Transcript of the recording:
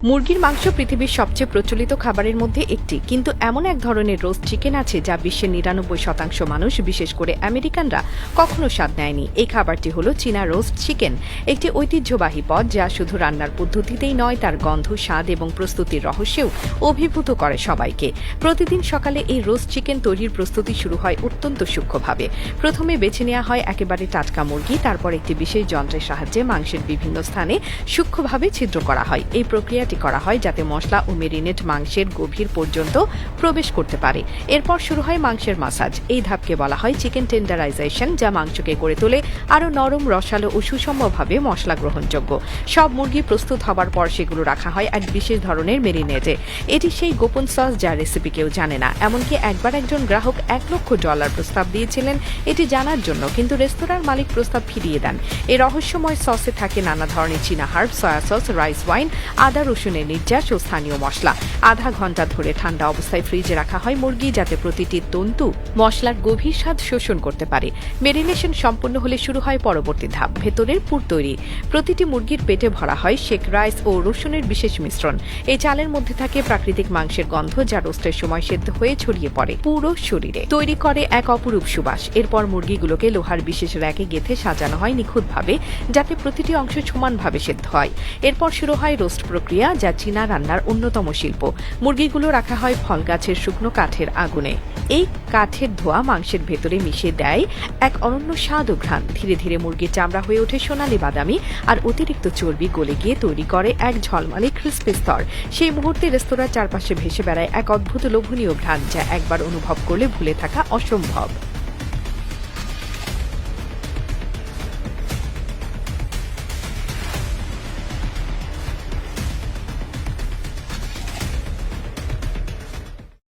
মুরগির মাংস পৃথিবীর সবচেয়ে প্রচলিত খাবারের মধ্যে একটি, কিন্তু এমন এক ধরনের রোস্ট চিকেন আছে যা বিশ্বের ৯৯% মানুষ, বিশেষ করে আমেরিকানরা কখনো স্বাদ নেয়নি। এই খাবারটি হলো চীনা রোস্ট চিকেন, একটি ঐতিহ্যবাহী পদ যা শুধু রান্নার পদ্ধতিতেই নয়, তার গন্ধ, স্বাদ এবং প্রস্তুতির রহস্যেও অভিভূত করে সবাইকে। প্রতিদিন সকালে এই রোস্ট চিকেন তৈরির প্রস্তুতি শুরু হয় অত্যন্ত সূক্ষ্মভাবে। প্রথমে বেছে নেওয়া হয় একেবারে টাটকা মুরগি, তারপর একটি বিশেষ যন্ত্রের সাহায্যে মাংসের বিভিন্ন স্থানে সূক্ষ্মভাবে ছিদ্র করা হয়। এই প্রক্রিয়াটি করা হয় যাতে মশলা ও মেরিনেট মাংসের গভীর পর্যন্ত প্রবেশ করতে পারে। এরপর শুরু হয় মাংসের মাসাজ। এই ধাপকে বলা হয় চিকেন টেন্ডারাইজেশন, যা মাংসকে করে তোলে আরও নরম, রসালো ও সুষমভাবে মশলা গ্রহণযোগ্য। সব মুরগি প্রস্তুত হবার পর সেগুলো রাখা হয় এক বিশেষ ধরনের মেরিনেটে। এটি সেই গোপন সস যার রেসিপি কেউ জানে না। এমনকি একবার একজন গ্রাহক $1,00,000 প্রস্তাব দিয়েছিলেন এটি জানার জন্য, কিন্তু রেস্তোরাঁর মালিক প্রস্তাব ফিরিয়ে দেন। এই রহস্যময় সসে থাকে নানা ধরনের চীনা herb, soya sauce, rice wine, আদা রসুনের নির্যাস ও স্থানীয় মশলা। আধা ঘন্টা ধরে ঠান্ডা অবস্থায় ফ্রিজে রাখা হয় মুরগি, যাতে প্রতিটি তন্তু মশলার গভীর স্বাদ শোষণ করতে পারে। মেরিনেশন সম্পূর্ণ হলে শুরু হয় পরবর্তী ধাপ, ভেতরের পুর তৈরি। প্রতিটি মুরগির পেটে ভরা হয় শেক রাইস ও রসুনের বিশেষ মিশ্রণ। এই চালের মধ্যে থাকে প্রাকৃতিক মাংসের গন্ধ, যা রোস্টের সময় সেদ্ধ হয়ে ছড়িয়ে পড়ে পুরো শরীরে, তৈরি করে এক অপরূপ সুবাস। এরপর মুরগিগুলোকে লোহার বিশেষ র্যাকে গেঁথে সাজানো হয় নিখুঁতভাবে, যাতে প্রতিটি অংশ সমানভাবে সেদ্ধ হয়। এরপর শুরু হয় রোস্ট প্রক্রিয়া, যা চীনা রান্নার অন্যতম শিল্প। মুরগিগুলো রাখা হয় ফল গাছের শুকনো কাঠের আগুনে। এই কাঠের ধোঁয়া মাংসের ভেতরে মিশিয়ে দেয় এক অনন্য স্বাদ ও ঘ্রাণ। ধীরে ধীরে মুরগির চামড়া হয়ে ওঠে সোনালী বাদামি, আর অতিরিক্ত চর্বি গলে গিয়ে তৈরি করে এক ঝলমালে ক্রিস্পি স্তর। সেই মুহূর্তে রেস্তোরাঁর চারপাশে ভেসে বেড়ায় এক অদ্ভুত লোভনীয় ঘ্রাণ, যা একবার অনুভব করলে ভুলে থাকা অসম্ভব।